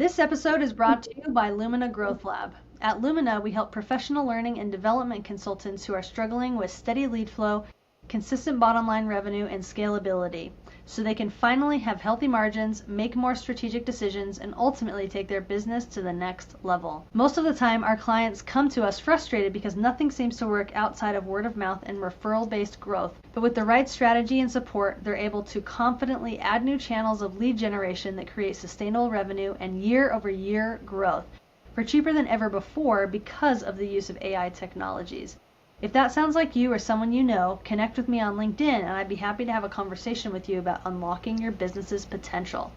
This episode is brought to you by Lumina Growth Lab. At Lumina, we help professional learning and development consultants who are struggling with steady lead flow, consistent bottom line revenue, and scalability, so they can finally have healthy margins, make more strategic decisions, and ultimately take their business to the next level. Most of the time, our clients come to us frustrated because nothing seems to work outside of word of mouth and referral-based growth. But with the right strategy and support, they're able to confidently add new channels of lead generation that create sustainable revenue and year-over-year growth for cheaper than ever before because of the use of AI technologies. If that sounds like you or someone you know, connect with me on LinkedIn and I'd be happy to have a conversation with you about unlocking your business's potential.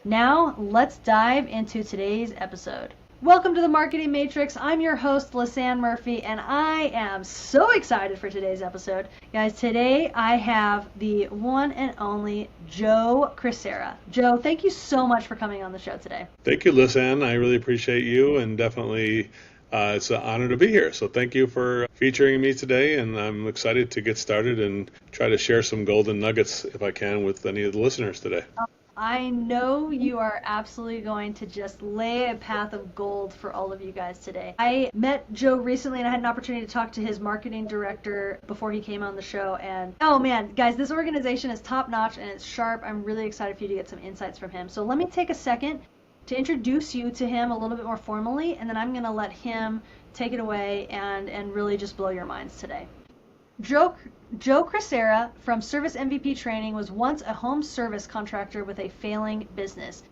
Now, let's dive into today's episode. Welcome to the Marketing Matrix. I'm your host, Lisanne Murphy, and I am so excited for today's episode. Guys, today I have the one and only Joe Crisara. Joe, thank you so much for coming on the show today. Thank you, Lisanne. I really appreciate you, and definitely it's an honor to be here. So thank you for featuring me today, and I'm excited to get started and try to share some golden nuggets, if I can, with any of the listeners today. I know you are absolutely going to just lay a path of gold for all of you guys today. I met Joe recently and I had an opportunity to talk to his marketing director before he came on the show. And oh man, guys, this organization is top notch and it's sharp. I'm really excited for you to get some insights from him. So let me take a second to introduce you to him a little bit more formally, and then I'm going to let him take it away and really just blow your minds today. Joe Crisara from Service MVP Training was once a home service contractor with a failing business.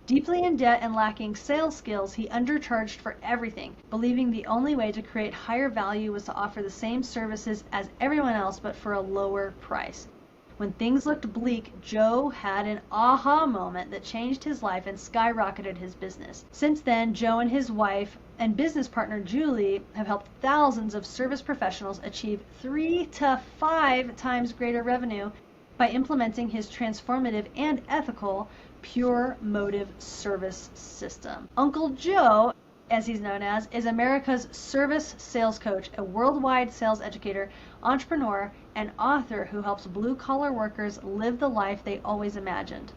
Deeply in debt and lacking sales skills, he undercharged for everything, believing the only way to create higher value was to offer the same services as everyone else but for a lower price. When things looked bleak, Joe had an aha moment that changed his life and skyrocketed his business. Since then, Joe and his wife and business partner Julie have helped thousands of service professionals achieve 3 to 5 times greater revenue by implementing his transformative and ethical pure motive service system. Uncle Joe, as he's known as, is America's service sales coach, a worldwide sales educator, entrepreneur, and author who helps blue-collar workers live the life they always imagined.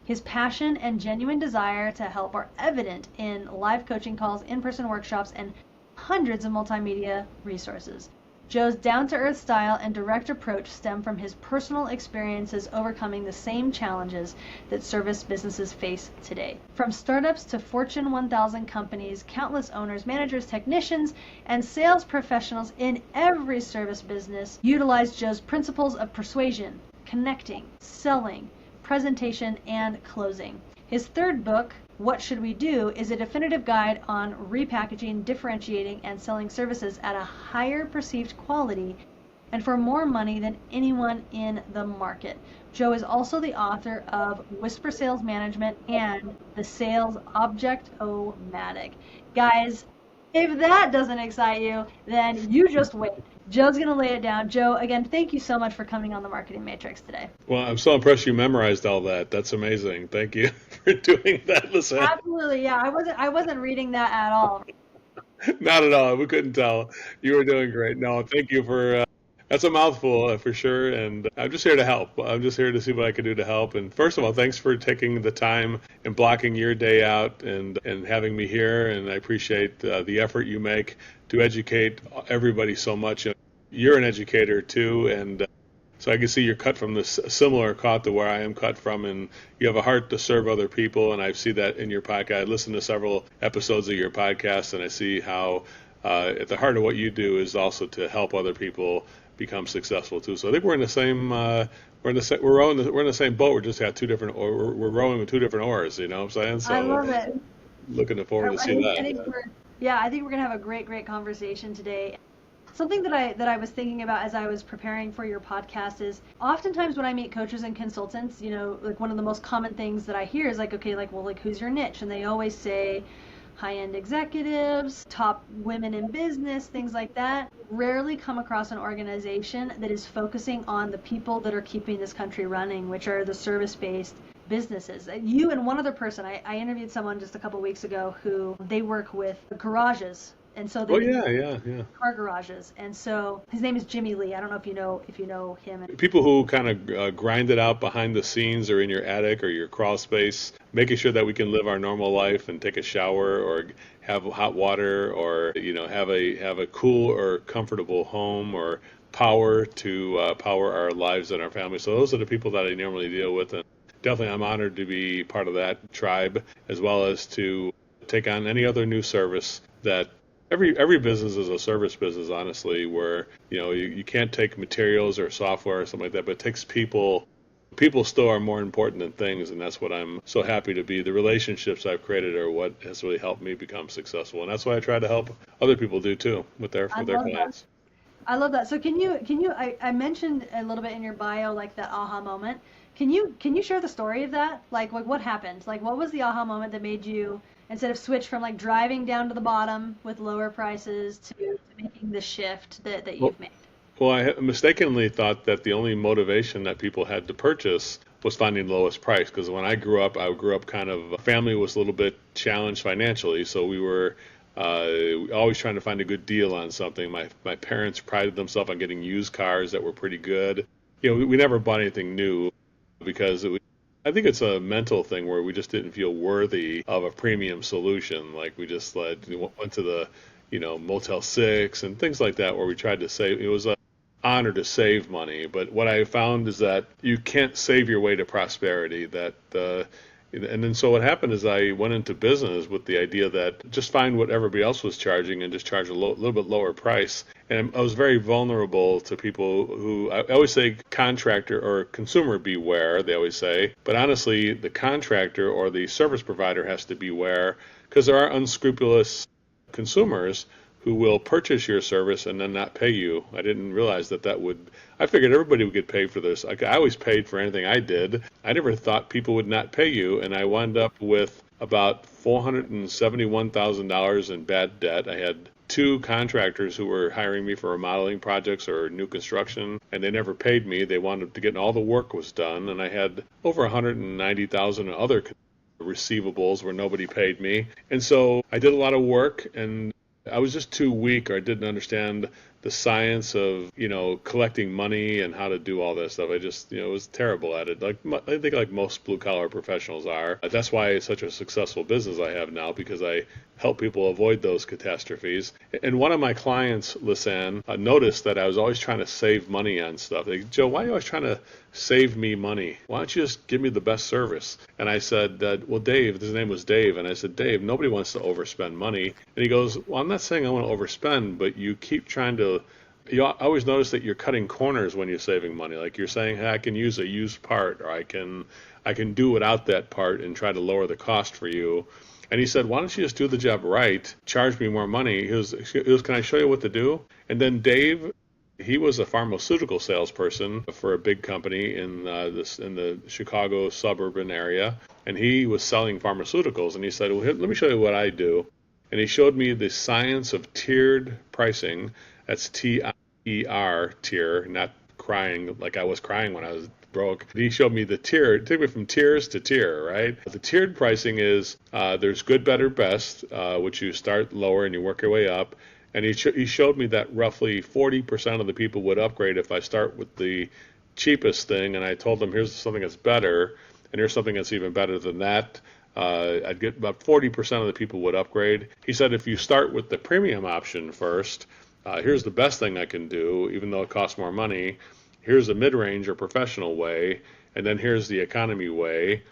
His passion and genuine desire to help are evident in live coaching calls, in-person workshops, and hundreds of multimedia resources. Joe's down-to-earth style and direct approach stem from his personal experiences overcoming the same challenges that service businesses face today. From startups to Fortune 1000 companies, countless owners, managers, technicians, and sales professionals in every service business utilize Joe's principles of persuasion, connecting, selling, presentation, and closing. His third book, What Should We Do?, is a definitive guide on repackaging, differentiating, and selling services at a higher perceived quality and for more money than anyone in the market. Joe is also the author of Whisper Sales Management and The Sales Object-O-Matic. Guys, if that doesn't excite you, then you just wait. Joe's going to lay it down. Joe, again, thank you so much for coming on the Marketing Matrix today. Well, I'm so impressed you memorized all that. That's amazing. Thank you for doing that, Lisanne. Absolutely, yeah. I wasn't reading that at all. Not at all. We couldn't tell. You were doing great. No, thank you for that's a mouthful for sure. And I'm just here to help. I'm just here to see what I can do to help. And first of all, thanks for taking the time and blocking your day out and having me here. And I appreciate the effort you make to educate everybody so much. You're an educator too. And so I can see you're cut from this similar cloth to where I am cut from, and you have a heart to serve other people, and I see that in your podcast. I listened to several episodes of your podcast, and I see how at the heart of what you do is also to help other people become successful too. So I think we're in the same we're in the same boat. We just got two different we're rowing with two different oars. You know what I'm saying? So I love it. Looking forward to see that. I think we're gonna have a great conversation today. Something that I was thinking about as I was preparing for your podcast is oftentimes when I meet coaches and consultants, you know, like one of the most common things that I hear is like, okay, like, well, like, who's your niche? And they always say high-end executives, top women in business, things like that. Rarely come across an organization that is focusing on the people that are keeping this country running, which are the service-based businesses. You and one other person, I interviewed someone just a couple weeks ago who they work with garages And so Oh they yeah, yeah, yeah. car garages. And so his name is Jimmy Lee. I don't know if you know him. People who kind of grind it out behind the scenes or in your attic or your crawl space, making sure that we can live our normal life and take a shower or have hot water or have a cool or comfortable home or power to power our lives and our families. So those are the people that I normally deal with, and definitely I'm honored to be part of that tribe as well as to take on any other new service that every business is a service business, honestly, where you can't take materials or software or something like that, but it takes people. People still are more important than things, and that's what I'm so happy to be. The relationships I've created are what has really helped me become successful, and that's why I try to help other people do too with their I with their love that. clients. I love that. So I mentioned a little bit in your bio like that aha moment. Can you share the story of that? Like what happened? Like what was the aha moment that made you instead of switch from like driving down to the bottom with lower prices to making the shift that Well, you've made? well, I mistakenly thought that the only motivation that people had to purchase was finding the lowest price. Because when I grew up kind of, family was a little bit challenged financially, so we were always trying to find a good deal on something. My parents prided themselves on getting used cars that were pretty good. We never bought anything new because I think it's a mental thing where we just didn't feel worthy of a premium solution. Like we just went to the Motel 6 and things like that where we tried to save. It was a honor to save money, but what I found is that you can't save your way to prosperity. And then so what happened is I went into business with the idea that just find what everybody else was charging and just charge a little bit lower price. And I was very vulnerable to people who I always say contractor or consumer beware, they always say. But honestly, the contractor or the service provider has to beware because there are unscrupulous consumers who will purchase your service and then not pay you. I didn't realize that would. I figured everybody would get paid for this. I always paid for anything I did. I never thought people would not pay you, and I wound up with about $471,000 in bad debt. I had two contractors who were hiring me for remodeling projects or new construction, and they never paid me. They wanted to get all the work was done, and I had over 190,000 in other receivables where nobody paid me. And so I did a lot of work, and I was just too weak, or I didn't understand the science of collecting money and how to do all that stuff. I just was terrible at it. Like I think like most blue collar professionals are. That's why it's such a successful business I have now, because I help people avoid those catastrophes. And one of my clients, Lisanne, noticed that I was always trying to save money on stuff. Like, Joe, why are you always trying to save me money? Why don't you just give me the best service? And I said, well, Dave, his name was Dave. And I said, Dave, nobody wants to overspend money. And he goes, well, I'm not saying I want to overspend, but you keep trying to, you always notice that you're cutting corners when you're saving money. Like you're saying, hey, I can use a used part, or I can do without that part and try to lower the cost for you. And he said, why don't you just do the job right, charge me more money? He was, can I show you what to do? And then Dave, he was a pharmaceutical salesperson for a big company in the Chicago suburban area, and he was selling pharmaceuticals. And he said, well, let me show you what I do. And he showed me the science of tiered pricing. That's TIER, tier, not crying like I was crying when I was broke. He showed me the tier. It took me from tiers to tier, right? The tiered pricing is there's good, better, best, which you start lower and you work your way up. And he showed me that roughly 40% of the people would upgrade if I start with the cheapest thing, and I told them here's something that's better, and here's something that's even better than that. I'd get about 40% of the people would upgrade. He said if you start with the premium option first, here's the best thing I can do, even though it costs more money. Here's the mid-range or professional way, and then here's the economy way.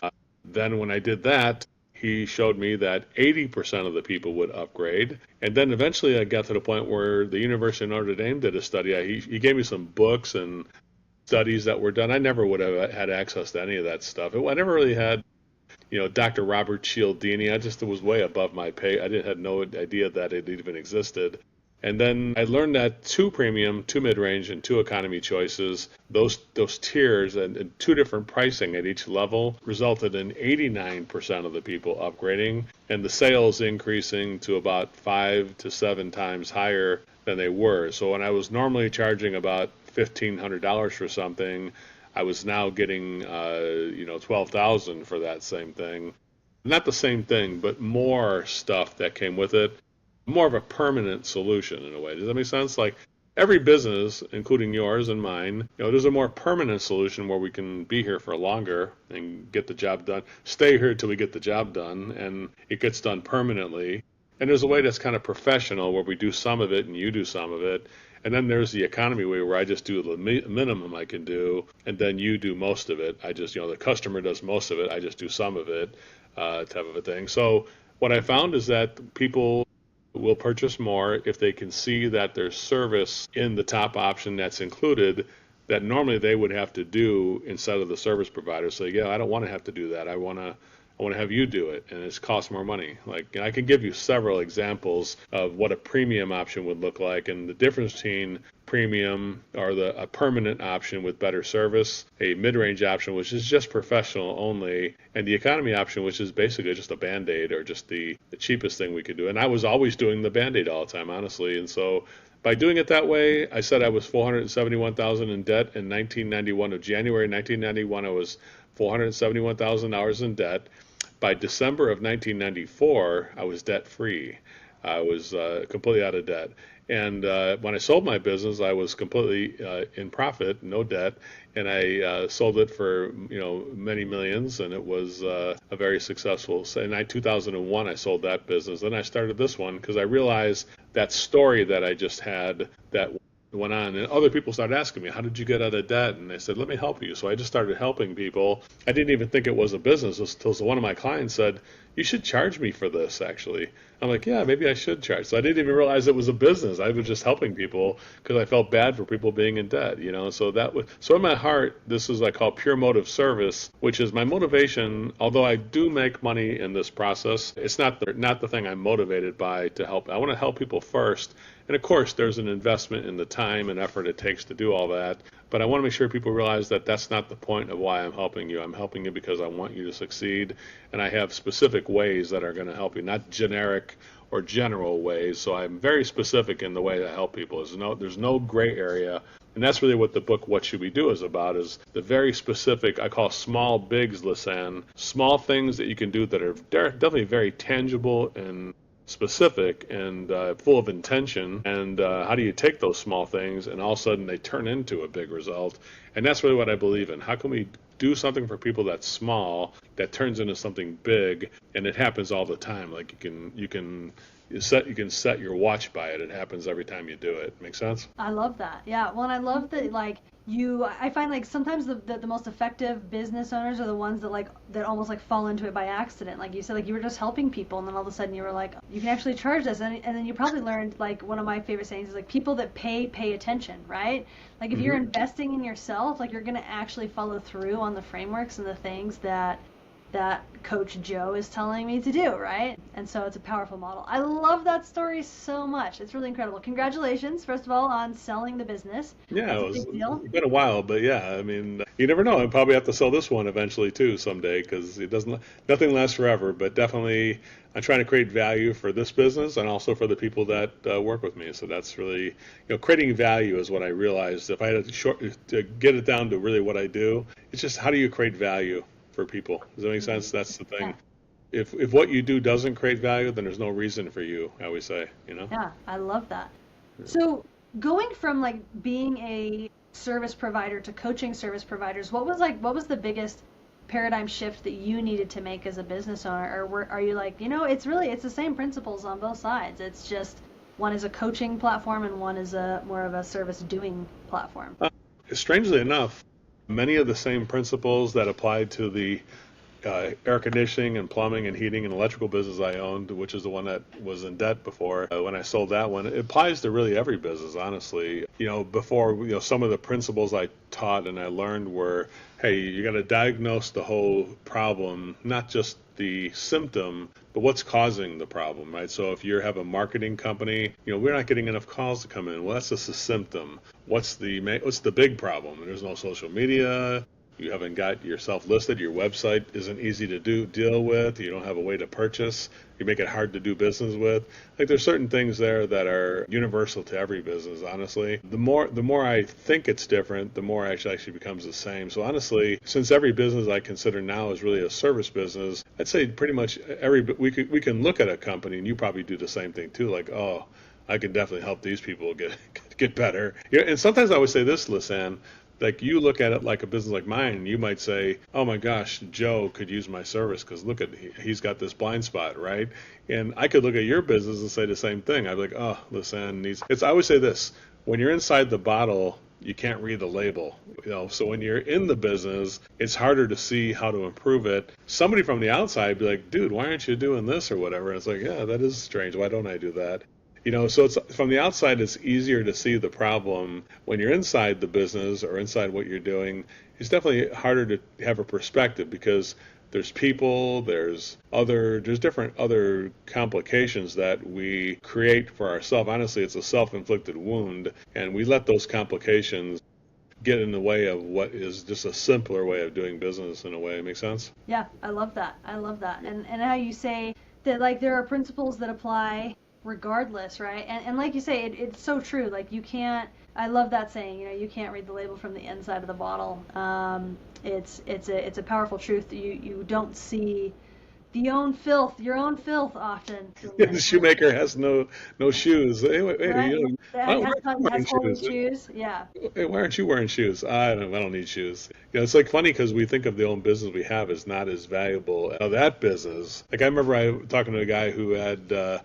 Then when I did that, he showed me that 80% of the people would upgrade. And then eventually I got to the point where the University of Notre Dame did a study. He gave me some books and studies that were done. I never would have had access to any of that stuff. I never really had Dr. Robert Cialdini. It was way above my pay. I didn't had no idea that it even existed. And then I learned that two premium, two mid-range, and two economy choices, those tiers and two different pricing at each level resulted in 89% of the people upgrading and the sales increasing to about 5 to 7 times higher than they were. So when I was normally charging about $1,500 for something, I was now getting 12,000 for that same thing. Not the same thing, but more stuff that came with it. more of a permanent solution in a way. Does that make sense? Like every business, including yours and mine, there's a more permanent solution where we can be here for longer and get the job done, stay here till we get the job done, and it gets done permanently. And there's a way that's kind of professional where we do some of it and you do some of it. And then there's the economy way where I just do the minimum I can do, and then you do most of it. I just, the customer does most of it. I just do some of it, type of a thing. So what I found is that people will purchase more if they can see that there's service in the top option that's included that normally they would have to do instead of the service provider. So yeah, I don't want to have to do that. I want to have you do it, and it's cost more money. Like, I can give you several examples of what a premium option would look like, and the difference between premium or a permanent option with better service, a mid-range option which is just professional only, and the economy option which is basically just a band-aid or just the cheapest thing we could do. And I was always doing the band-aid all the time, honestly, and so by doing it that way, I said I was $471,000 in debt in 1991. Of January 1991, I was $471,000 in debt. By December of 1994, I was debt free. I was completely out of debt. And when I sold my business, I was completely in profit, no debt, and I sold it for many millions, and it was a very successful. So in 2001, I sold that business. Then I started this one because I realized that story that I just had that went on, and other people started asking me, how did you get out of debt? And I said, let me help you. So I just started helping people. I didn't even think it was a business until one of my clients said, you should charge me for this, actually. I'm like, yeah, maybe I should charge. So I didn't even realize it was a business. I was just helping people because I felt bad for people being in debt, so so in my heart, this is what I call pure motive service, which is my motivation. Although I do make money in this process, it's not the thing I'm motivated by to help. I want to help people first. And of course, there's an investment in the time and effort it takes to do all that. But I want to make sure people realize that that's not the point of why I'm helping you. I'm helping you because I want you to succeed. And I have specific ways that are going to help you, not generic or general ways. So I'm very specific in the way I help people. There's no gray area. And that's really what the book, What Should We Do, is about, is the very specific, I call small bigs, Lisanne, small things that you can do that are definitely very tangible and specific and full of intention. And how do you take those small things and all of a sudden they turn into a big result? And that's really what I believe in. How can we do something for people that's small that turns into something big? And it happens all the time. Like you can set your watch by it. It happens every time you do it. Make sense? I love that. Yeah. Well, and I love that, like, I find, like, sometimes the most effective business owners are the ones that almost like fall into it by accident. Like you said, like you were just helping people, and then all of a sudden you were like, you can actually charge this. And then you probably learned, like, one of my favorite sayings is, like, people that pay attention, right? Like, if you're investing in yourself, like, you're going to actually follow through on the frameworks and the things that Coach Joe is telling me to do, right? And so it's a powerful model. I love that story so much. It's really incredible. Congratulations, first of all, on selling the business. Yeah, That's a big deal. it's been a while, but yeah, I mean, you never know. I probably have to sell this one eventually too someday because nothing lasts forever. But definitely, I'm trying to create value for this business and also for the people that work with me. So that's really, creating value is what I realized. If I had to get it down to really what I do, it's just how do you create value for people? Does that make sense? That's the thing. Yeah. If what you do doesn't create value, then there's no reason for you, I always say. Yeah, I love that. So going from, like, being a service provider to coaching service providers, what was the biggest paradigm shift that you needed to make as a business owner? Or are you like, it's the same principles on both sides. It's just one is a coaching platform and one is a more of a service doing platform. Strangely enough, many of the same principles that applied to the air conditioning and plumbing and heating and electrical business I owned, which is the one that was in debt before when I sold that one, it applies to really every business, honestly. Before, some of the principles I taught and I learned were, hey, you got to diagnose the whole problem, not just the symptom, but what's causing the problem, right? So if you have a marketing company, we're not getting enough calls to come in. Well, that's just a symptom. What's the big problem? There's no social media. you haven't got yourself listed, your website isn't easy to deal with, you don't have a way to purchase, you make it hard to do business with. Like there's certain things there that are universal to every business, honestly. The more I think it's different, the more it actually becomes the same. So honestly, since every business I consider now is really a service business, I'd say pretty much we can look at a company, and you probably do the same thing too, like, oh, I can definitely help these people get better. Yeah, and sometimes I would say this, Lisanne, like you look at it like a business like mine, and you might say, "Oh my gosh, Joe could use my service because look at he's got this blind spot, right?" And I could look at your business and say the same thing. I'd be like, "Oh, Lisanne needs." It's I always say this: when you're inside the bottle, you can't read the label. So when you're in the business, it's harder to see how to improve it. Somebody from the outside be like, "Dude, why aren't you doing this or whatever?" And it's like, "Yeah, that is strange. Why don't I do that?" So it's from the outside, it's easier to see the problem. When you're inside the business or inside what you're doing, it's definitely harder to have a perspective because there's people, there's different other complications that we create for ourselves. Honestly, it's a self-inflicted wound, and we let those complications get in the way of what is just a simpler way of doing business in a way. Make sense? Yeah, I love that. I love that. And how you say that like there are principles that apply regardless, right? And like you say, it's so true. Like you can't. I love that saying. You can't read the label from the inside of the bottle. It's a powerful truth. You don't see your own filth often. The shoemaker has no shoes. Hey, wait, Right? why, That why aren't you has wearing holy shoes? shoes. Yeah. Hey, why aren't you wearing shoes? I don't need shoes. It's like funny because we think of the own business we have as not as valuable as that business. Like I remember talking to a guy who had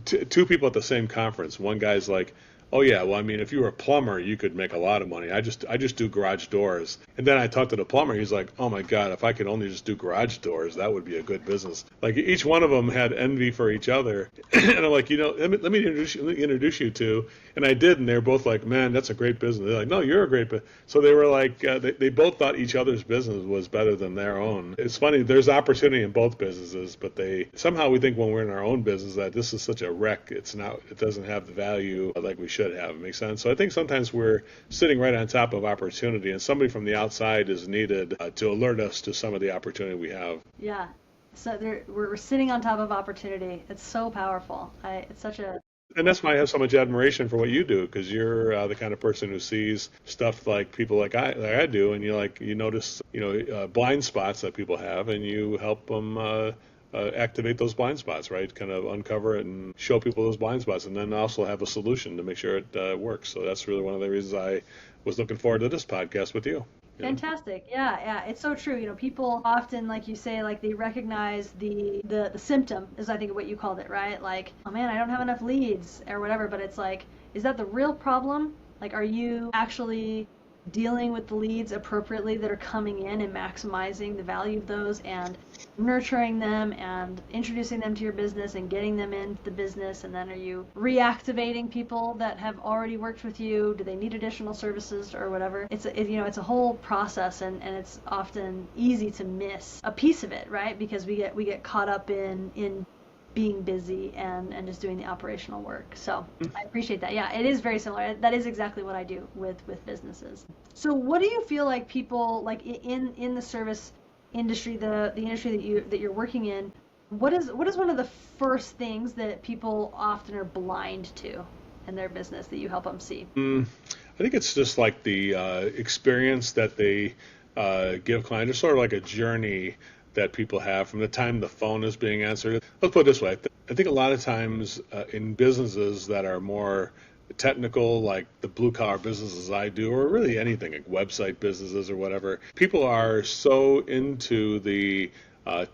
two people at the same conference. One guy's like, "Oh yeah, well I mean, if you were a plumber, you could make a lot of money. I just do garage doors." And then I talked to the plumber. He's like, "Oh my God, if I could only just do garage doors, that would be a good business." Like each one of them had envy for each other, and I'm like, let me introduce you to. And I did, and they were both like, "Man, that's a great business." They're like, "No, you're a great business." So they were like, they both thought each other's business was better than their own. It's funny. There's opportunity in both businesses, but somehow we think when we're in our own business that this is such a wreck. It's not. It doesn't have the value like we should have. It makes sense. So I think sometimes we're sitting right on top of opportunity, and somebody from the outside is needed to alert us to some of the opportunity we have. Yeah. So we're sitting on top of opportunity. It's so powerful. It's such a And that's why I have so much admiration for what you do, because you're the kind of person who sees stuff like people like I do, and you notice blind spots that people have, and you help them activate those blind spots, right? Kind of uncover it and show people those blind spots, and then also have a solution to make sure it works. So that's really one of the reasons I was looking forward to this podcast with you. fantastic. Yeah, yeah. It's so true. People often, like you say, like they recognize the symptom is I think what you called it, right? Like, oh man, I don't have enough leads or whatever. But it's like, is that the real problem? Like, are you actually dealing with the leads appropriately that are coming in and maximizing the value of those and nurturing them and introducing them to your business and getting them into the business? And then are you reactivating people that have already worked with you? Do they need additional services or whatever? It's a whole process, and it's often easy to miss a piece of it, right? Because we get caught up in being busy and just doing the operational work. So I appreciate that. Yeah, it is very similar. That is exactly what I do with businesses. So what do you feel like people like in the service industry, the industry that you're working in, what is one of the first things that people often are blind to in their business that you help them see? I think it's just like the experience that they give clients. It's sort of like a journey that people have from the time the phone is being answered. Let's put it this way. I think a lot of times in businesses that are more technical, like the blue collar businesses I do, or really anything like website businesses or whatever, people are so into the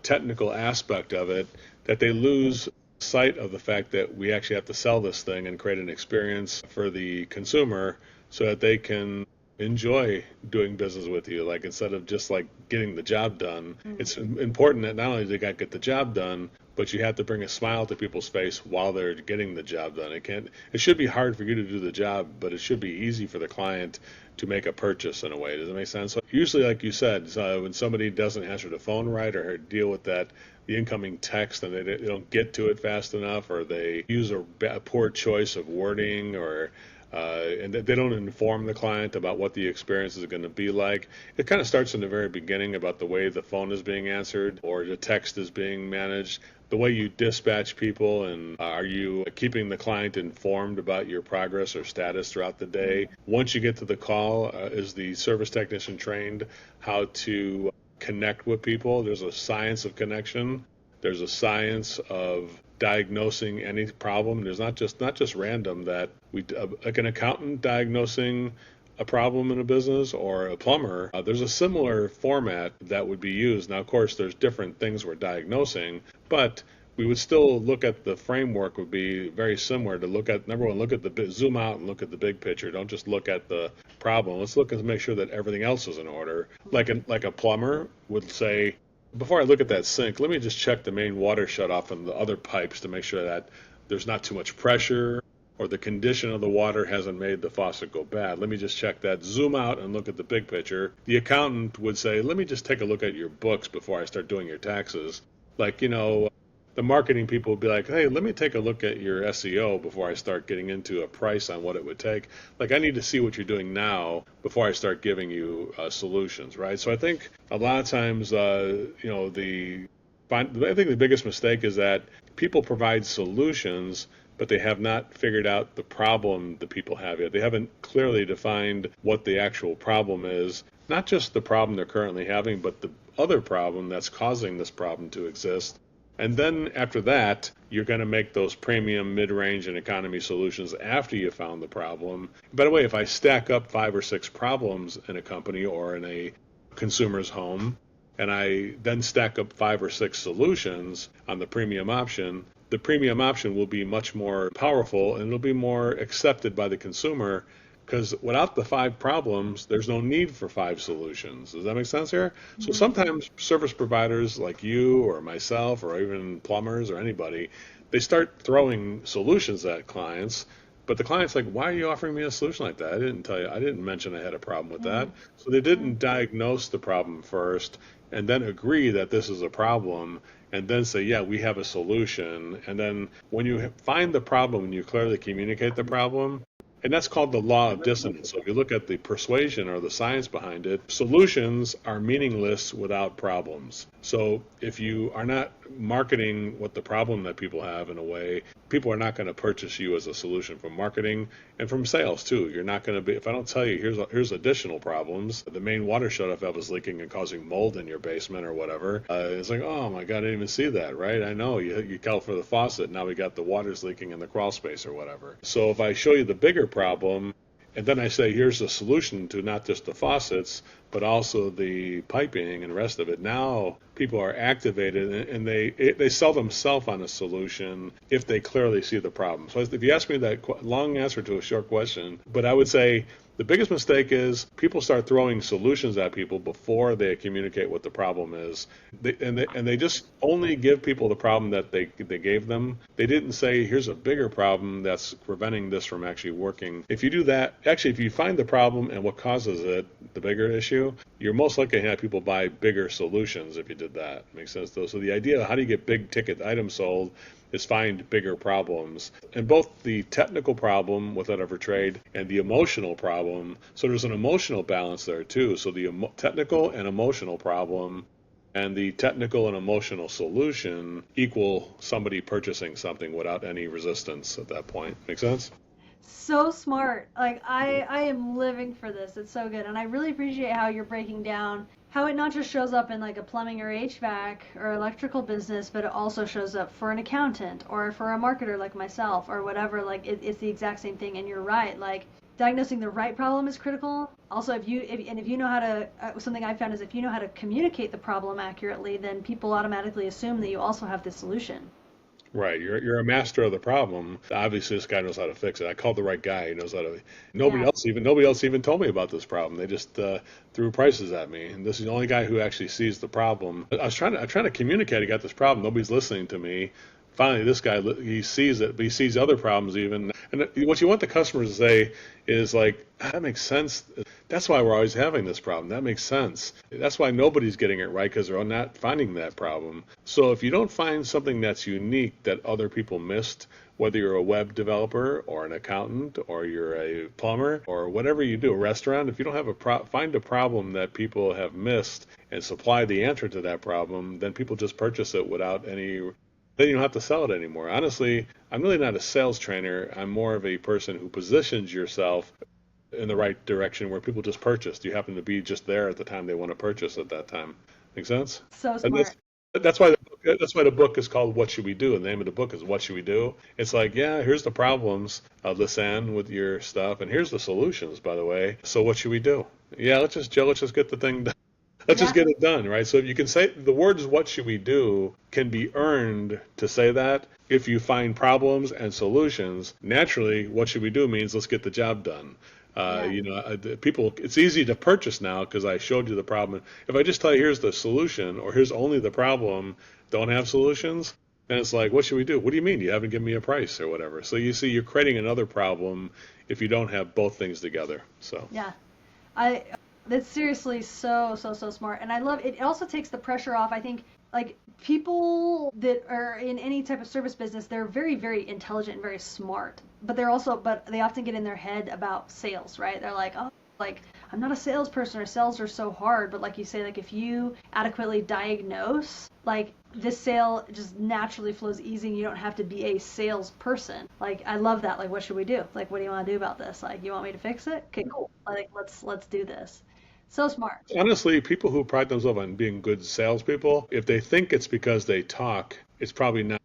technical aspect of it that they lose sight of the fact that we actually have to sell this thing and create an experience for the consumer so that they can enjoy doing business with you. Like instead of just like getting the job done, it's important that not only do they got to get the job done, but you have to bring a smile to people's face while they're getting the job done. It should be hard for you to do the job, but it should be easy for the client to make a purchase in a way. Does that make sense? So usually, like you said, when somebody doesn't answer the phone right or deal with the incoming text, and they don't get to it fast enough, or they use a poor choice of wording, or and they don't inform the client about what the experience is going to be like. It kind of starts in the very beginning about the way the phone is being answered or the text is being managed, the way you dispatch people, and are you keeping the client informed about your progress or status throughout the day. Once you get to the call, is the service technician trained how to connect with people? There's a science of connection. There's a science of diagnosing any problem. There's not just random that like an accountant diagnosing a problem in a business or a plumber. There's a similar format that would be used. Now, of course, there's different things we're diagnosing, but we would still look at the framework would be very similar to look at, number one, look at zoom out and look at the big picture. Don't just look at the problem. Let's look and make sure that everything else is in order. Like a plumber would say, before I look at that sink, let me just check the main water shutoff and the other pipes to make sure that there's not too much pressure or the condition of the water hasn't made the faucet go bad. Let me just check that. Zoom out and look at the big picture. The accountant would say, let me just take a look at your books before I start doing your taxes. Like, the marketing people would be like, hey, let me take a look at your SEO before I start getting into a price on what it would take. Like, I need to see what you're doing now before I start giving you solutions, right? So I think a lot of times, I think the biggest mistake is that people provide solutions, but they have not figured out the problem that people have yet. They haven't clearly defined what the actual problem is, not just the problem they're currently having, but the other problem that's causing this problem to exist. And then after that, you're going to make those premium, mid-range, and economy solutions after you found the problem. By the way, if I stack up 5 or 6 problems in a company or in a consumer's home, and I then stack up 5 or 6 solutions on the premium option will be much more powerful and it'll be more accepted by the consumer, because without the 5 problems, there's no need for 5 solutions. Does that make sense here? Mm-hmm. So sometimes service providers like you or myself or even plumbers or anybody, they start throwing solutions at clients, but the client's like, why are you offering me a solution like that? I didn't tell you. I didn't mention I had a problem with that. So they didn't diagnose the problem first and then agree that this is a problem and then say, yeah, we have a solution. And then when you find the problem and you clearly communicate the problem, and that's called the law of dissonance. So if you look at the persuasion or the science behind it, solutions are meaningless without problems. So if you are not marketing what the problem that people have in a way, people are not going to purchase you as a solution from marketing and from sales too. You're not going to be, if I don't tell you here's additional problems, the main water shutoff valve is leaking and causing mold in your basement or whatever. It's like, oh my God, I didn't even see that, right? I know you call for the faucet. Now we got the water's leaking in the crawl space or whatever. So if I show you the bigger problem, and then I say, here's a solution to not just the faucets, but also the piping and the rest of it. Now people are activated and they sell themselves on a solution if they clearly see the problem. So if you ask me that long answer to a short question, but I would say the biggest mistake is people start throwing solutions at people before they communicate what the problem is. They just only give people the problem that they gave them. They didn't say, here's a bigger problem that's preventing this from actually working. If you do that, actually, if you find the problem and what causes it, the bigger issue, you're most likely to have people buy bigger solutions if you did that. Makes sense, though? So the idea of how do you get big ticket items sold is find bigger problems. And both the technical problem with whatever trade and the emotional problem, so there's an emotional balance there too. So the technical and emotional problem and the technical and emotional solution equal somebody purchasing something without any resistance at that point. Make sense? So smart. Like I am living for this. It's so good. And I really appreciate how you're breaking down how it not just shows up in like a plumbing or HVAC or electrical business, but it also shows up for an accountant or for a marketer like myself or whatever. Like it's the exact same thing. And you're right. Like diagnosing the right problem is critical. Also, if you know how to, something I found is if you know how to communicate the problem accurately, then people automatically assume that you also have the solution. Right, you're a master of the problem. Obviously, this guy knows how to fix it. I called the right guy. He knows how to. Nobody Yeah. else even told me about this problem. They just threw prices at me. And this is the only guy who actually sees the problem. I'm trying to communicate. I got this problem. Nobody's listening to me. finally this guy, he sees it, but he sees other problems even. And what you want the customers to say is like, that makes sense. That's why we're always having this problem. That makes sense. That's why nobody's getting it right, because they're not finding that problem. So if you don't find something that's unique that other people missed, whether you're a web developer or an accountant or you're a plumber or whatever you do, a restaurant, if you don't have find a problem that people have missed and supply the answer to that problem, then people just purchase it without any, then you don't have to sell it anymore. Honestly, I'm really not a sales trainer. I'm more of a person who positions yourself in the right direction where people just purchased. You happen to be just there at the time they want to purchase at that time. Make sense? So And smart. that's why the book is called What Should We Do? And the name of the book is What Should We Do? It's like, yeah, here's the problems, Lisanne, with your stuff, and here's the solutions, by the way. So what should we do? Yeah, Joe, let's just get the thing done. Let's just Yeah. get it done, right? So if you can say the words "What should we do" can be earned to say that. If you find problems and solutions, naturally, what should we do means let's get the job done. Yeah. People, it's easy to purchase now because I showed you the problem. If I just tell you here's the solution or here's only the problem, don't have solutions, then it's like, what should we do? What do you mean? You haven't given me a price or whatever. So you see, you're creating another problem if you don't have both things together. So. Yeah. I That's seriously so smart. And I love it. It also takes the pressure off. I think like people that are in any type of service business, they're very intelligent and very smart. But they often get in their head about sales, right? They're like, "Oh, like I'm not a salesperson, or sales are so hard." But like you say, like if you adequately diagnose, like this sale just naturally flows easy and you don't have to be a salesperson. Like I love that. Like what should we do? Like what do you want to do about this? Like you want me to fix it? Okay, cool. Like let's do this. So smart. Honestly, people who pride themselves on being good salespeople, if they think it's because they talk, it's probably not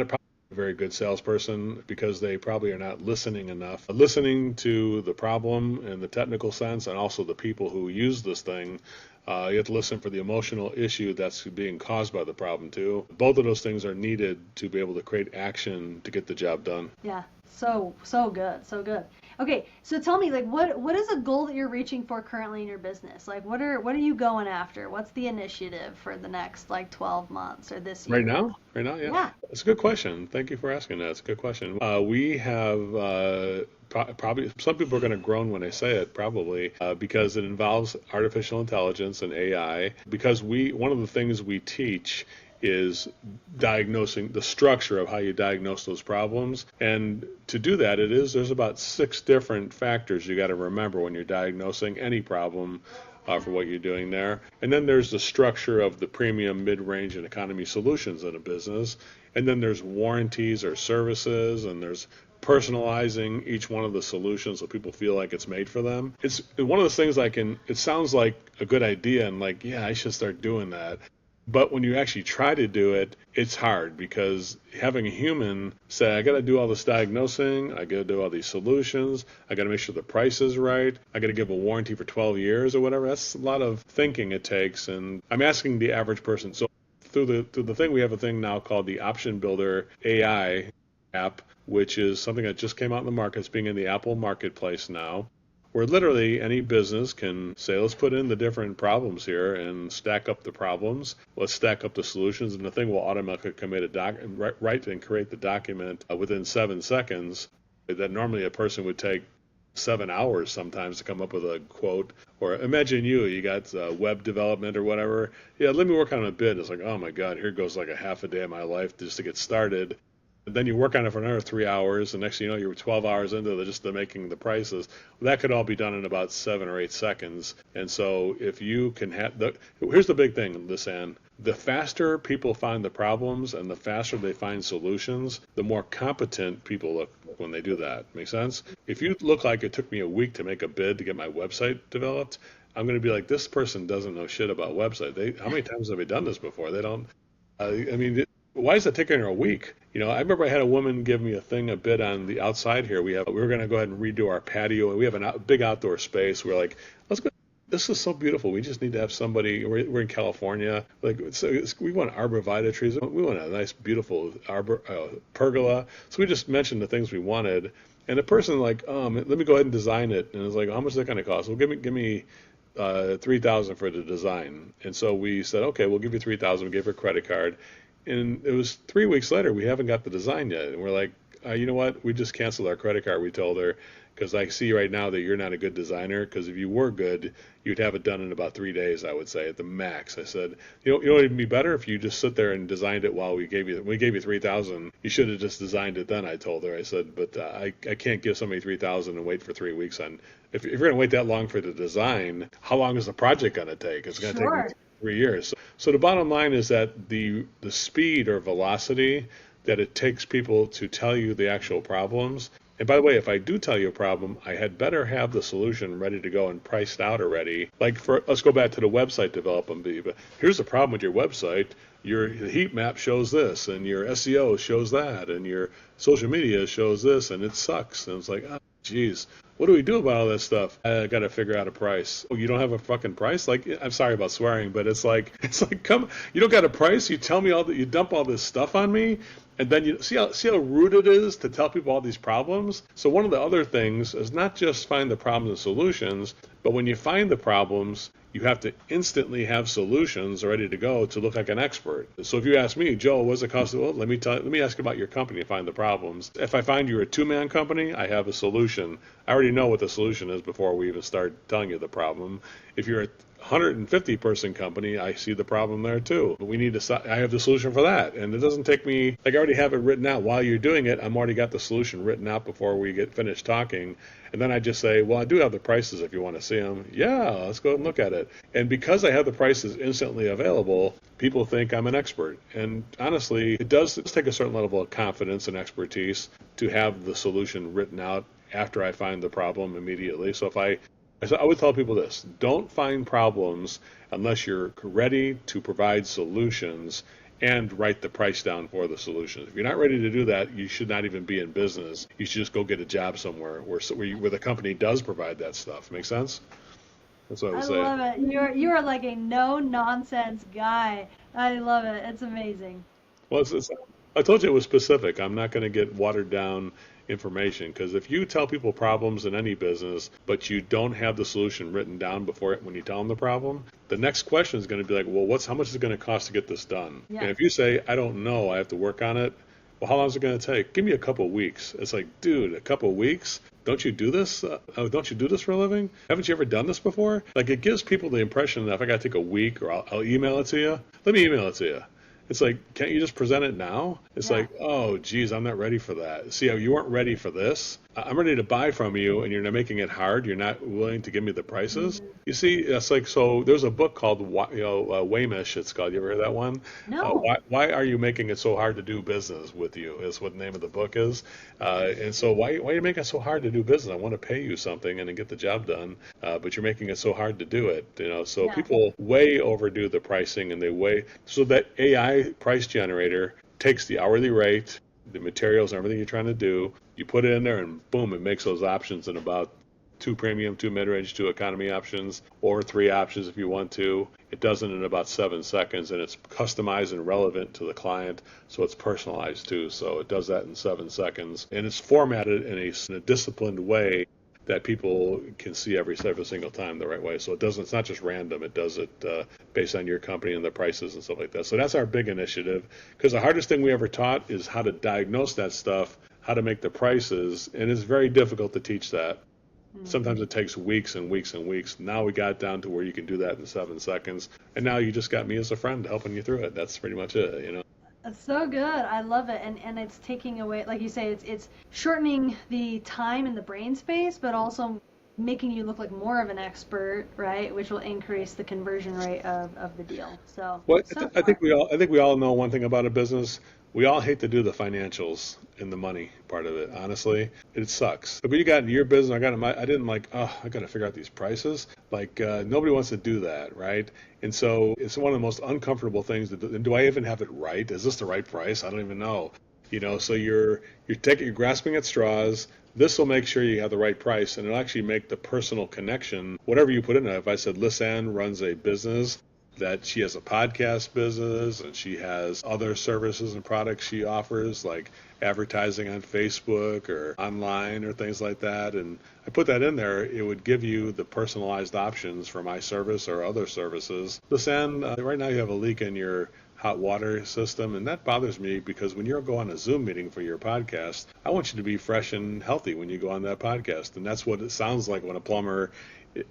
a probably a very good salesperson because they probably are not listening enough. Listening to the problem in the technical sense and also the people who use this thing. You have to listen for the emotional issue that's being caused by the problem too. Both of those things are needed to be able to create action to get the job done. Yeah. So good. So good. Okay, so tell me, like, what is a goal that you're reaching for currently in your business? Like, what are you going after? What's the initiative for the next like 12 months or this Right year? now? Right now, yeah. Yeah. It's a good question. Thank you for asking that. It's a good question. We have probably some people are going to groan when I say it, probably because it involves artificial intelligence and AI. Because one of the things we teach is diagnosing the structure of how you diagnose those problems. And to do that, there's about 6 different factors you got to remember when you're diagnosing any problem for what you're doing there. And then there's the structure of the premium, mid-range, and economy solutions in a business. And then there's warranties or services, and there's personalizing each one of the solutions so people feel like it's made for them. It's one of those things it sounds like a good idea and like, yeah, I should start doing that. But when you actually try to do it, it's hard because having a human say, I got to do all this diagnosing, I got to do all these solutions, I got to make sure the price is right, I got to give a warranty for 12 years or whatever. That's a lot of thinking it takes. And I'm asking the average person. So through the thing, we have a thing now called the Option Builder AI app, which is something that just came out in the market. It's being in the Apple Marketplace now, where literally any business can say, let's put in the different problems here and stack up the problems. Let's stack up the solutions, and the thing will automatically write and create the document within 7 seconds that normally a person would take 7 hours sometimes to come up with a quote. Or imagine you got web development or whatever. Yeah, let me work on a bid. It's like, oh my God, here goes like a half a day of my life just to get started. And then you work on it for another 3 hours, and next thing you know, you're 12 hours into just the making the prices. Well, that could all be done in about 7 or 8 seconds. And so if you can here's the big thing, Lisanne. The faster people find the problems and the faster they find solutions, the more competent people look when they do that. Make sense? If you look like it took me a week to make a bid to get my website developed, I'm going to be like, this person doesn't know shit about website. How many times have they done this before? They don't. Why is it taking her a week? I remember I had a woman give me a bid on the outside here. We were going to go ahead and redo our patio. We have a big outdoor space. We're like, let's go. This is so beautiful. We just need to have somebody. We're in California. We want arborvitae trees. We want a nice, beautiful pergola. So we just mentioned the things we wanted, and the person like, let me go ahead and design it. And it's like, how much is that going to cost? Well, give me $3,000 for the design. And so we said, okay, we'll give you $3,000. We gave her a credit card. And it was 3 weeks later, we haven't got the design yet. And we're like, you know what? We just canceled our credit card, we told her, because I see right now that you're not a good designer. Because if you were good, you'd have it done in about 3 days, I would say, at the max. I said, you know, it'd be better if you just sit there and designed it while we gave you 3,000. You should have just designed it then. I told her. I said, but I can't give somebody 3,000 and wait for 3 weeks on. If you're going to wait that long for the design, how long is the project going to take? It's going to take me Sure. 3 years. So the bottom line is that the speed or velocity that it takes people to tell you the actual problems. And by the way, if I do tell you a problem, I had better have the solution ready to go and priced out already. Like let's go back to the website development. But here's the problem with your website. Your heat map shows this, and your SEO shows that, and your social media shows this, and it sucks. And it's like, oh, geez, what do we do about all this stuff? I got to figure out a price. Oh, you don't have a fucking price? Like, I'm sorry about swearing, but it's like, come, you don't got a price? You tell me all that, you dump all this stuff on me, and then you see how rude it is to tell people all these problems. So one of the other things is not just find the problems and solutions, but when you find the problems, you have to instantly have solutions ready to go to look like an expert. So if you ask me, Joe, what's it cost? Well, let me ask you about your company to find the problems. If I find you're a two-man company, I have a solution. I already know what the solution is before we even start telling you the problem. If you're a 150 person company, I see the problem there too. But I have the solution for that. And it doesn't take me, like I already have it written out. While you're doing it, I'm already got the solution written out before we get finished talking. And then I just say, well, I do have the prices if you want to see them. Yeah, let's go and look at it. And because I have the prices instantly available, people think I'm an expert. And honestly, it does take a certain level of confidence and expertise to have the solution written out after I find the problem immediately. So I would tell people this: don't find problems unless you're ready to provide solutions and write the price down for the solutions. If you're not ready to do that, you should not even be in business. You should just go get a job somewhere where the company does provide that stuff. Make sense? That's what I would I say. love it. You are like a no nonsense guy. I love it. It's amazing. Well, I told you it was specific. I'm not going to get watered down information because if you tell people problems in any business, but you don't have the solution written down before when you tell them the problem, the next question is going to be like, well, how much is it going to cost to get this done? Yeah. And if you say, I don't know, I have to work on it, well, how long is it going to take? Give me a couple of weeks. It's like, dude, a couple of weeks? Don't you do this? Don't you do this for a living? Haven't you ever done this before? Like, it gives people the impression that if I got to take a week or I'll email it to you, let me email it to you. It's like, can't you just present it now? It's Yeah. like, oh, geez, I'm not ready for that. See how you weren't ready for this? I'm ready to buy from you, and you're not making it hard. You're not willing to give me the prices. Mhm. You see, it's like, so there's a book called, Wamish, it's called. You ever heard that one? No. Why are you making it so hard to do business with you is what the name of the book is. And so why are you making it so hard to do business? I want to pay you something and then get the job done, but you're making it so hard to do it. So Yeah. people way overdo the pricing, and so that AI price generator takes the hourly rate, the materials, and everything you're trying to do. You put it in there, and boom, it makes those options in about two premium, two mid-range, two economy options, or three options if you want to. It does it in about 7 seconds, and it's customized and relevant to the client, so it's personalized too. So it does that in 7 seconds, and it's formatted in a disciplined way that people can see every single time the right way. So it's not just random. It does it based on your company and the prices and stuff like that. So that's our big initiative, because the hardest thing we ever taught is how to diagnose that stuff, how to make the prices, and it's very difficult to teach that. Sometimes it takes weeks and weeks and weeks. Now we got it down to where you can do that in 7 seconds, and now you just got me as a friend helping you through it. That's pretty much it. It's so good. I love it. And it's taking away, like you say, it's shortening the time and the brain space, but also making you look like more of an expert, right? Which will increase the conversion rate of the deal. So, Well, so I think smart. we all know one thing about a business. We all hate to do the financials and the money part of it. Honestly, it sucks. But when you got into your business, I didn't like. Oh, I got to figure out these prices. Like nobody wants to do that, right? And so it's one of the most uncomfortable things. And do I even have it right? Is this the right price? I don't even know. So you're grasping at straws. This will make sure you have the right price, and it'll actually make the personal connection, whatever you put in there. If I said Lisanne runs a business, that she has a podcast business and she has other services and products she offers, like advertising on Facebook or online or things like that, and I put that in there, it would give you the personalized options for my service or other services. Lisanne, right now you have a leak in your hot water system, and that bothers me because when you go on a Zoom meeting for your podcast, I want you to be fresh and healthy when you go on that podcast, and that's what it sounds like when a plumber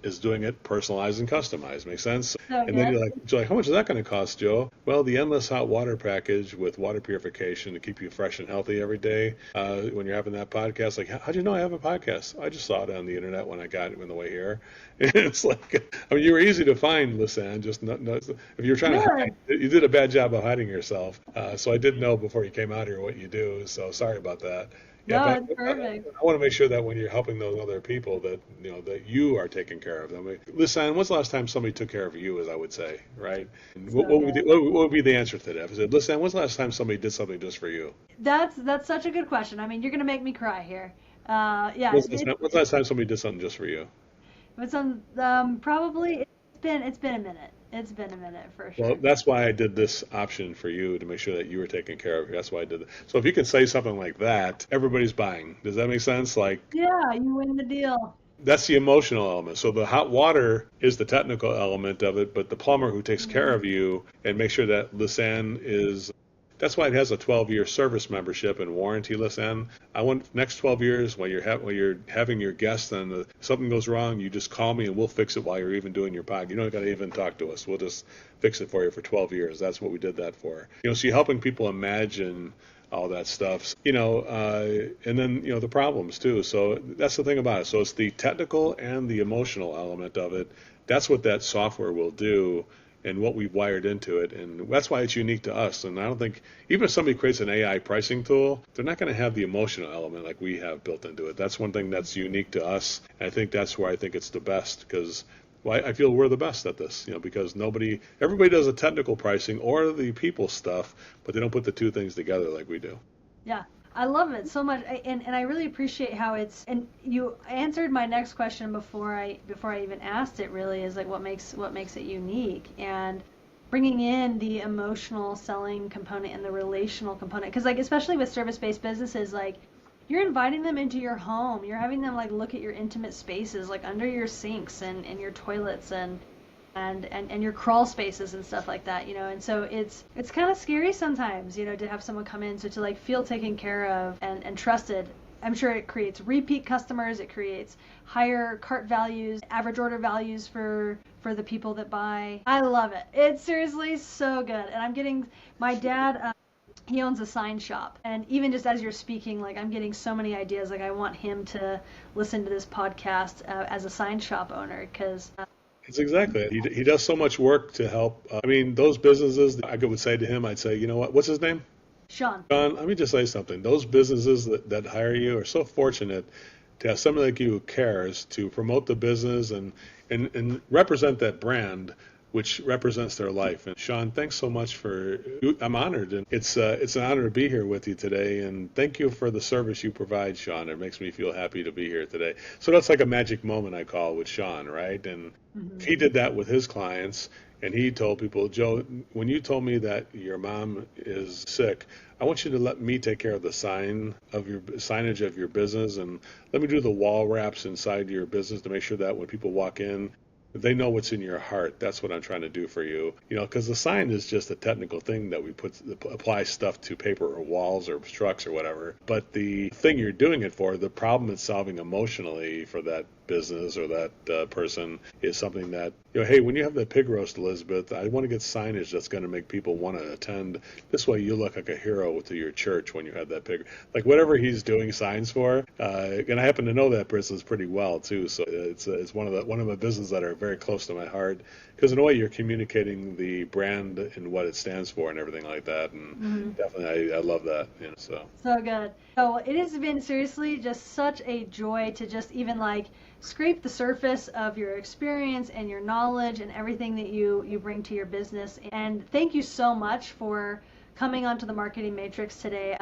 is doing it personalized and customized. Make sense? So And then good. you're like, how much is that going to cost, Joe? Well, the endless hot water package with water purification to keep you fresh and healthy every day. When you're having that podcast, like, how'd you know I have a podcast? I just saw it on the internet when I got it on the way here. And it's like, I mean, you were easy to find, Lisanne. Just if you're trying to hide, Good. you did a bad job of hiding yourself. So I did know before you came out here what you do. So sorry about that. Yeah, No, but it's perfect. I want to make sure that when you're helping those other people, that that you are taking care of them. Listen, when's the last time somebody took care of you? As I would say, right? And So good. what would be the answer to that? If I said, listen, when's the last time somebody did something just for you? That's such a good question. I mean, you're gonna make me cry here. Yeah, When's the last time somebody did something just for you? it's on probably it's been a minute. It's been a minute for Well, sure. that's why I did this option for you to make sure that you were taken care of. That's why I did it. So if you can say something like that, everybody's buying. Does that make sense? Like Yeah, you win the deal. that's the emotional element. So the hot water is the technical element of it, but the plumber who takes care Mhm. of you and make sure that Lisanne is. That's why it has a 12-year service membership and warranty, Lisanne. I want next 12 years when you're having your guests and something goes wrong, you just call me and we'll fix it while you're even doing your pod. You don't got to even talk to us. We'll just fix it for you for 12 years. That's what we did that for. So you're helping people imagine all that stuff, and then the problems too. So that's the thing about it. So it's the technical and the emotional element of it. That's what that software will do, and what we've wired into it, and that's why it's unique to us. And I don't think even if somebody creates an AI pricing tool, they're not going to have the emotional element like we have built into it. That's one thing that's unique to us. And I think that's where I think it's the best because. Well, I feel we're the best at this, because everybody does a technical pricing or the people stuff, but they don't put the two things together like we do. Yeah, I love it so much, and I really appreciate how it's. And you answered my next question before I even asked it. Really, is like what makes it unique, and bringing in the emotional selling component and the relational component. Because like especially with service-based businesses, like you're inviting them into your home. You're having them like look at your intimate spaces, like under your sinks and your toilets and your crawl spaces and stuff like that, and so it's kind of scary sometimes, to have someone come in, so to like feel taken care of and trusted. I'm sure it creates repeat customers, it creates higher cart values, average order values for the people that buy. I love it. It's seriously so good. And I'm getting my dad, he owns a sign shop, and even just as you're speaking, like I'm getting so many ideas. Like I want him to listen to this podcast as a sign shop owner, because It's exactly it. He does so much work to help. I mean, those businesses, I would say to him, I'd say, you know what? What's his name? Sean. John, let me just say something. Those businesses that hire you are so fortunate to have somebody like you who cares to promote the business and represent that brand, which represents their life. And Sean, thanks so much I'm honored, and it's an honor to be here with you today. And thank you for the service you provide, Sean. It makes me feel happy to be here today. So that's like a magic moment I call with Sean, right? And Hmm. he did that with his clients, and he told people, Joe, when you told me that your mom is sick, I want you to let me take care of the signage of your business, and let me do the wall wraps inside your business to make sure that when people walk in, they know what's in your heart. That's what I'm trying to do for you. Because the sign is just a technical thing that we apply stuff to paper or walls or trucks or whatever. But the thing you're doing it for, the problem it's solving emotionally for that business or that person is something that, hey, when you have that pig roast, Elizabeth, I want to get signage that's going to make people want to attend. This way you look like a hero to your church when you have that pig. Like whatever he's doing signs for, and I happen to know that business pretty well too. So it's one of the businesses that are very close to my heart because in a way you're communicating the brand and what it stands for and everything like that. And Hmm. definitely I love that. So. So good. So it has been seriously just such a joy to just even like scrape the surface of your experience and your knowledge and everything that you bring to your business. And thank you so much for coming onto the Marketing Matrix today.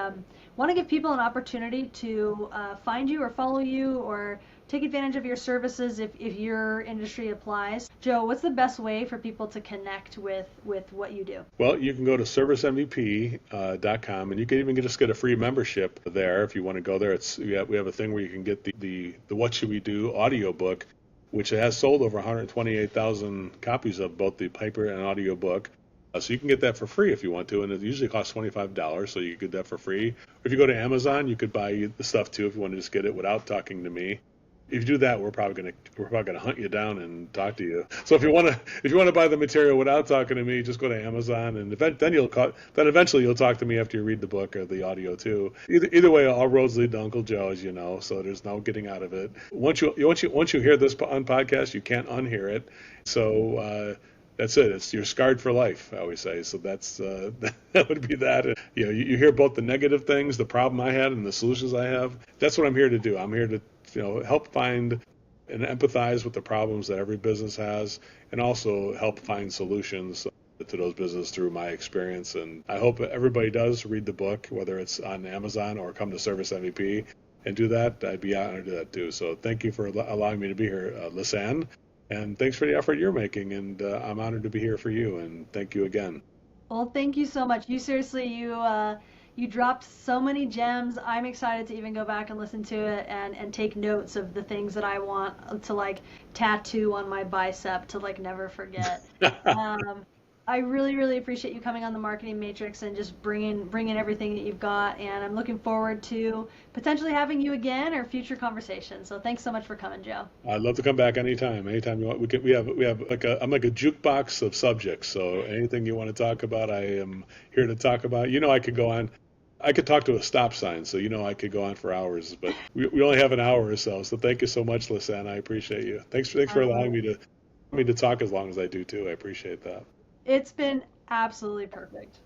Want to give people an opportunity to find you or follow you or take advantage of your services if your industry applies. Joe, what's the best way for people to connect with what you do? Well, you can go to servicemvp.com and you can even just get a free membership there if you want to go there. We have a thing where you can get the What Should We Do audiobook, which has sold over 128,000 copies of both the paper and audiobook. So you can get that for free if you want to, and it usually costs $25, so you get that for free. If you go to Amazon, you could buy the stuff too if you want to just get it without talking to me. If you do that, we're probably gonna hunt you down and talk to you. So if you want to buy the material without talking to me, just go to Amazon, and then eventually you'll talk to me after you read the book or the audio too. Either way, all roads lead to Uncle Joe, as you know. So there's no getting out of it. Once you hear this on podcast, you can't unhear it. So that's it. It's you're scarred for life, I always say. So that's that would be that. And, you hear both the negative things, the problem I had, and the solutions I have. That's what I'm here to do. I'm here to help find and empathize with the problems that every business has, and also help find solutions to those businesses through my experience. And I hope everybody does read the book, whether it's on Amazon or come to Service MVP and do that. I'd be honored to do that too. So thank you for allowing me to be here, Lisanne. And thanks for the effort you're making. And I'm honored to be here for you. And thank you again. Well, thank you so much. You seriously, you dropped so many gems. I'm excited to even go back and listen to it and take notes of the things that I want to like tattoo on my bicep to like never forget. Um, I really, really appreciate you coming on the Marketing Matrix and just bringing everything that you've got. And I'm looking forward to potentially having you again or future conversations. So thanks so much for coming, Joe. I'd love to come back anytime. Anytime you want. We have like I'm like a jukebox of subjects. So anything you want to talk about, I am here to talk about. I could go on. I could talk to a stop sign, so I could go on for hours. But we only have an hour or so. So thank you so much, Lisanne. I appreciate you. Thanks I for love allowing it. me to talk as long as I do too. I appreciate that. It's been absolutely perfect.